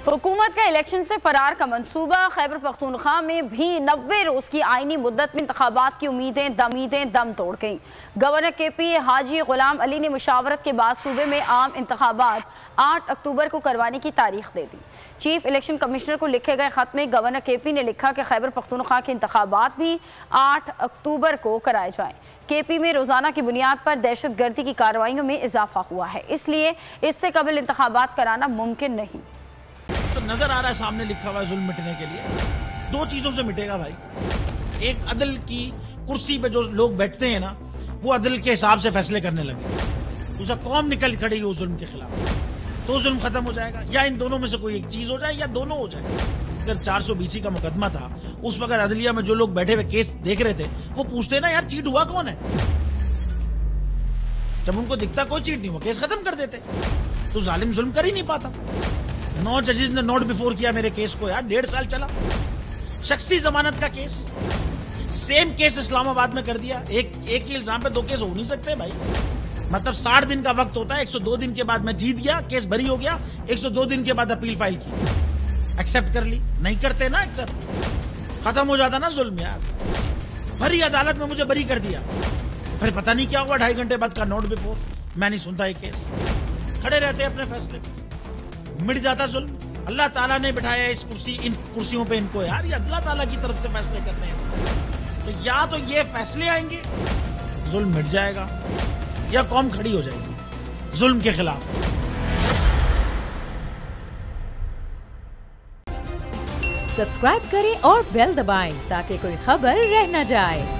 हुकूमत का इलेक्शन से फरार का मंसूबा। खैबर पख्तूनख्वा में भी 90 रोज की आईनी मुद्दत में इंतखाबात की उम्मीदें दम तोड़ गईं। गवर्नर KP हाजी गुलाम अली ने मुशावरत के बाद सूबे में आम इंतखाबात 8 अक्टूबर को करवाने की तारीख दे दी। चीफ इलेक्शन कमिश्नर को लिखे गए खत में गवर्नर KP ने लिखा कि खैबर पख्तूनख्वा के इंतखाबात भी 8 अक्टूबर को कराए जाएं। KP में रोजाना की बुनियाद पर दहशत गर्दी की कार्रवाइयों में इजाफा हुआ है, इसलिए इससे कबल इंतखाबात कराना मुमकिन नहीं। तो नजर आ रहा है सामने लिखा हुआ है जुल्म मिटने के लिए। दो चीजों से मिटेगा भाई, एक अदल की कुर्सी पे जो लोग बैठते हैं ना, वो अदल के हिसाब से फैसले करने लगे, दूसरा कौम निकल खड़ी उस जुल्म के खिलाफ, तो जुल्म खत्म हो जाएगा। या इन दोनों में से कोई एक चीज हो जाए या दोनों हो जाए। अगर 420 का मुकदमा था, उस वक्त अदलिया में जो लोग बैठे हुए केस देख रहे थे वो पूछते ना यार चीट हुआ कौन है, जब उनको दिखता कोई चीट नहीं, वो केस खत्म कर देते। तो जालिम जुल्म कर ही नहीं पाता। 9 जजेस ने नोट बिफोर किया मेरे केस को यार, 1.5 साल चला। शख्सी जमानत का केस, सेम केस इस्लामाबाद में कर दिया। एक ही इल्जाम पे 2 केस हो नहीं सकते भाई। मतलब 60 दिन का वक्त होता है, 102 दिन के बाद मैं जीत गया, केस बरी हो गया, 102 दिन के बाद अपील फाइल की, एक्सेप्ट कर ली। नहीं करते ना एक्सेप्ट, खत्म हो जाता ना जुल्म यार। भरी अदालत में मुझे बरी कर दिया, फिर पता नहीं क्या हुआ, 2.5 घंटे बाद का नोट बिफोर, मैं नहीं सुनता ये केस। खड़े रहते अपने फैसले पे, मिट जाता जुल्म। अल्लाह ताला ने बिठाया इस कुर्सी, इन कुर्सियों पे इनको यार, ये अल्लाह ताला की तरफ से फैसले करने हैं। तो या तो ये फैसले आएंगे, जुल्म मिट जाएगा, या कौम खड़ी हो जाएगी जुल्म के खिलाफ। सब्सक्राइब करें और बेल दबाएं ताकि कोई खबर रह न जाए।